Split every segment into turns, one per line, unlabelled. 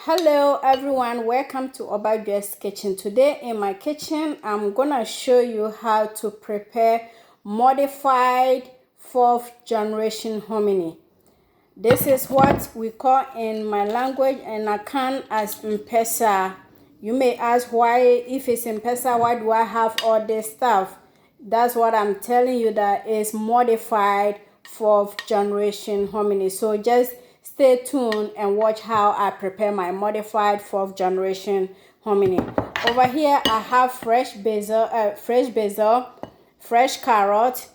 Hello everyone, welcome to Obaju's kitchen. Today in my kitchen I'm gonna show you how to prepare modified fourth generation hominy. This is what we call in my language and Akan as Mp3saa. You may ask why, if it's Mp3saa, why do I have all this stuff? That's what I'm telling you, that is modified fourth generation hominy. So just stay tuned and watch how I prepare my modified fourth generation hominy. Over here I have fresh basil, fresh carrot,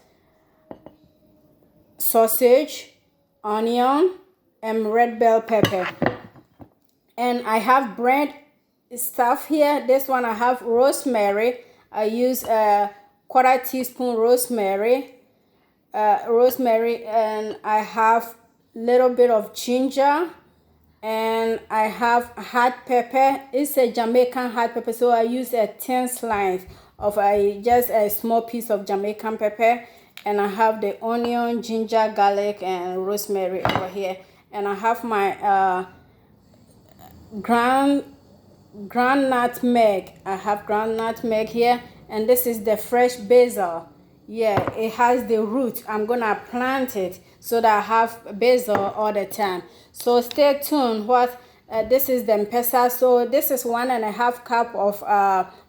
sausage, onion, and red bell pepper. And I have bread stuff here. This one I have rosemary. I use a quarter teaspoon rosemary, and I have little bit of ginger, and I have hot pepper. It's a Jamaican hot pepper, so I use a thin slice of just a small piece of Jamaican pepper. And I have the onion, ginger, garlic, and rosemary over here. And I have my ground nutmeg. I have ground nutmeg here. And this is the fresh basil. Yeah, it has the root. I'm gonna plant it so that I have basil all the time. So stay tuned. This is the Mp3saa. So this is 1.5 cup of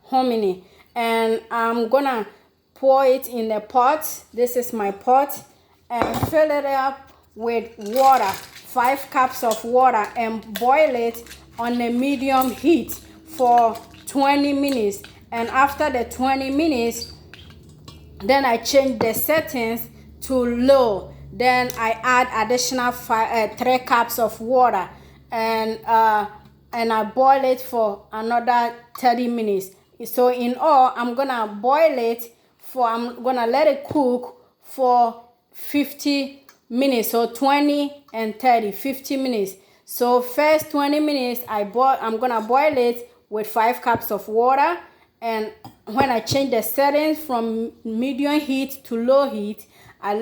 hominy, and I'm gonna pour it in a pot. This is my pot, and fill it up with water, 5 cups of water, and boil it on a medium heat for 20 minutes. And after the 20 minutes, then I change the settings to low. Then I add additional 3 cups of water, and I boil it for another 30 minutes. So in all, I'm gonna I'm gonna let it cook for 50 minutes. So 20 and 30, 50 minutes. So first 20 minutes I'm gonna boil it with 5 cups of water, and when I change the settings from medium heat to low heat, I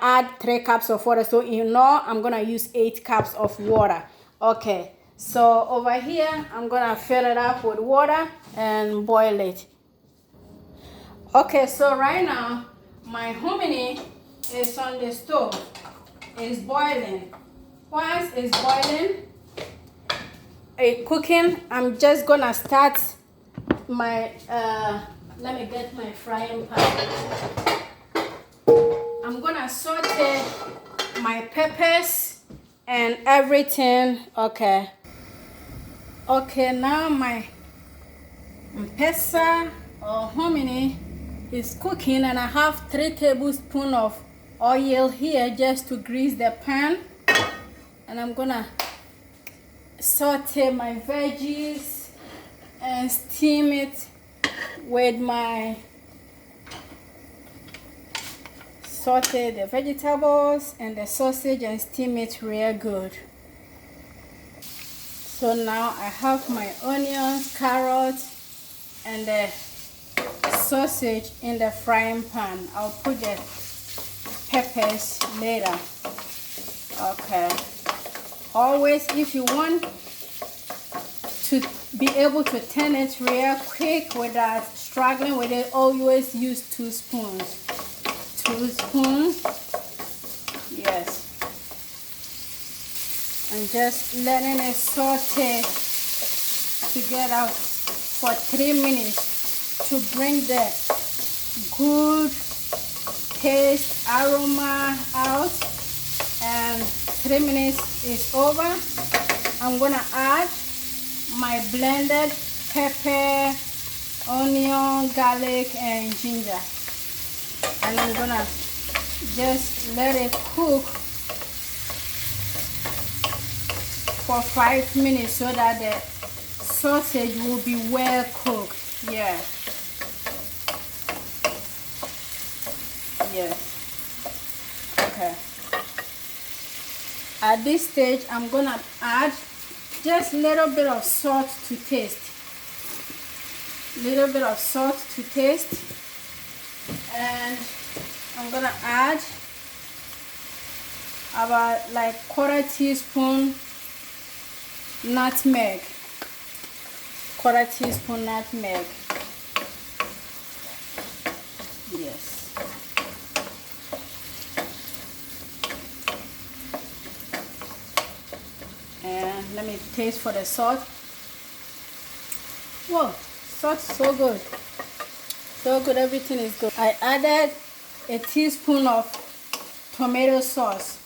add 3 cups of water. So in all, I'm gonna use 8 cups of water. Okay, so over here I'm gonna fill it up with water and boil it. Okay, so right now my hominy is on the stove. It's boiling. Once it's boiling, cooking, I'm just gonna start my let me get my frying pan. I'm gonna saute my peppers and everything. Okay, now my Mp3saa or hominy is cooking, and I have 3 tablespoons of oil here just to grease the pan. And I'm gonna saute my veggies and steam it with my saute the vegetables and the sausage and steam it real good. So now I have my onions, carrots, and the sausage in the frying pan. I'll put the peppers later. Okay. Always, if you want to be able to turn it real quick without struggling with it, always use 2 spoons. 2 spoons. Yes. And just letting it saute together for 3 minutes to bring the good taste, aroma out. And 3 minutes is over. I'm gonna add my blended pepper, onion, garlic, and ginger, and I'm gonna just let it cook for 5 minutes so that the sausage will be well cooked. Yeah. Yes. Okay. At this stage, I'm gonna add just a little bit of salt to taste. Little bit of salt to taste. And I'm gonna add about like 1/4 teaspoon nutmeg, quarter teaspoon nutmeg. Yes. And let me taste for the salt. Whoa, salt's so good. So good, everything is good. I added a teaspoon of tomato sauce.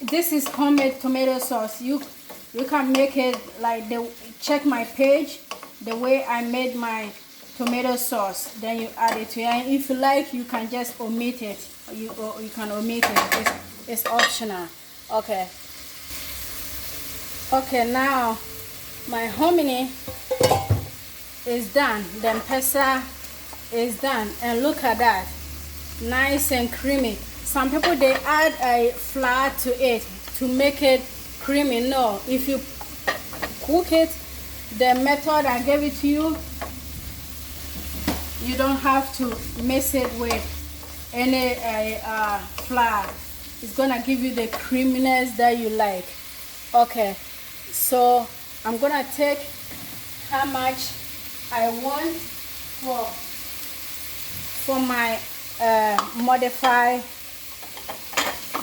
This is homemade tomato sauce. You can make it like check my page, the way I made my tomato sauce. Then you add it to it. And if you like, you can just omit it. You can omit it. It's optional. Okay. Okay, now my hominy is done. The Mp3saa is done, and look at that, nice and creamy. Some people, they add a flour to it to make it creamy. No, if you cook it the method I gave it to you, you don't have to mix it with any flour. It's gonna give you the creaminess that you like. Okay, so I'm gonna take how much I want for my modify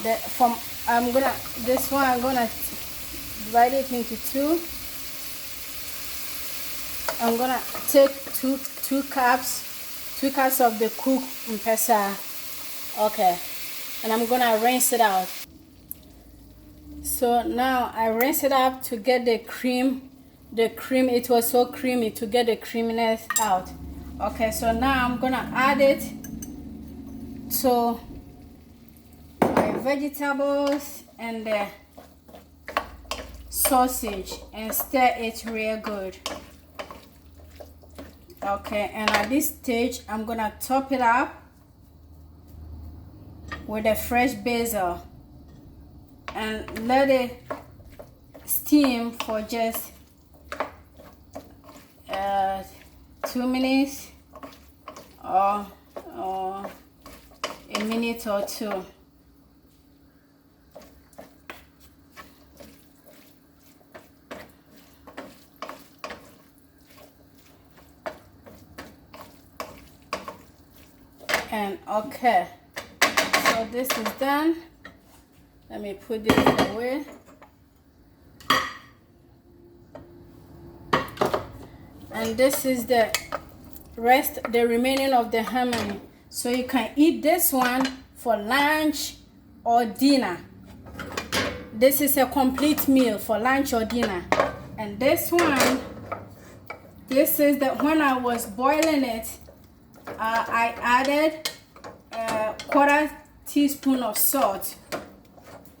this one I'm gonna divide it into two. I'm gonna take two cups of the cooked Mp3saa. Okay, and I'm gonna rinse it out. So now I rinse it up to get the cream. It was so creamy, to get the creaminess out. Okay, so now I'm gonna add it to my vegetables and the sausage and stir it real good. Okay, and at this stage I'm gonna top it up with a fresh basil and let it steam for just 2 minutes or a minute or two. And okay, so this is done. Let me put this away. And this is the remaining of the hominy. So you can eat this one for lunch or dinner. This is a complete meal for lunch or dinner. And this one, this is when I was boiling it, I added a quarter teaspoon of salt.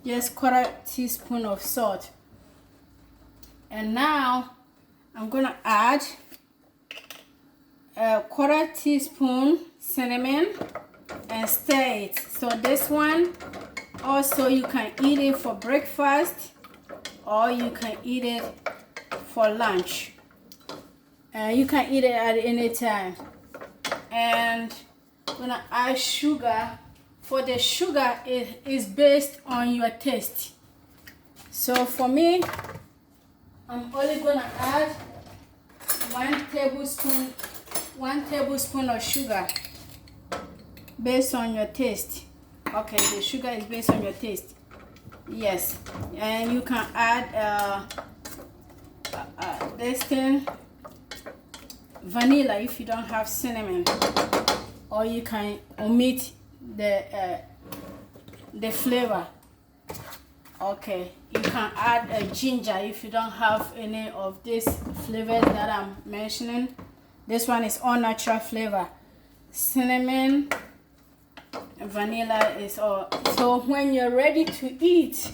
Just quarter teaspoon of salt. And now I'm gonna add a quarter teaspoon cinnamon and stir it. So this one also, you can eat it for breakfast or you can eat it for lunch. You can eat it at any time. And I'm gonna add sugar. For the sugar, it is based on your taste. So for me, I'm only gonna add 1 tablespoon of sugar based on your taste. Okay, the sugar is based on your taste. Yes, and you can add this thing, vanilla, if you don't have cinnamon, or you can omit the flavor. Okay, you can add a ginger if you don't have any of these flavors that I'm mentioning. This one is all natural flavor. Cinnamon, vanilla is all. So when you're ready to eat,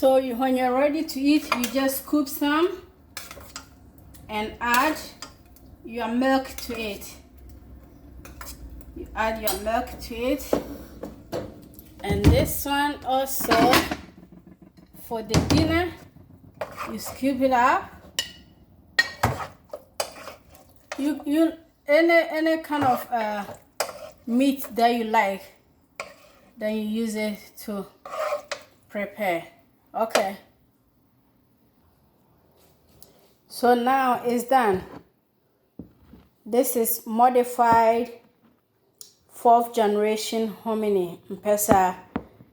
you just scoop some and add your milk to it. You add your milk to it. And this one also, for the dinner, you scoop it up. You any kind of meat that you like, then you use it to prepare. Okay, so now it's done. This is modified 4th generation hominy Mp3saa.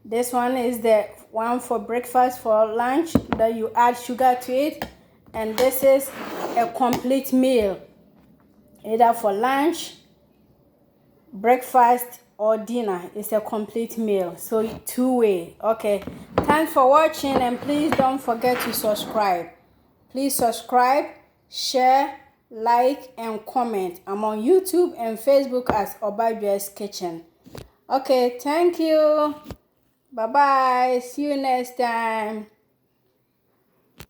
This one is the one for breakfast, for lunch that you add sugar to it, and this is a complete meal, either for lunch, breakfast, or dinner. It's a complete meal, so two-way. Okay, thanks for watching, and please don't forget to subscribe. Please subscribe, share, like, and comment. I'm on YouTube and Facebook as Obajue's Kitchen. Okay, thank you. Bye bye. See you next time.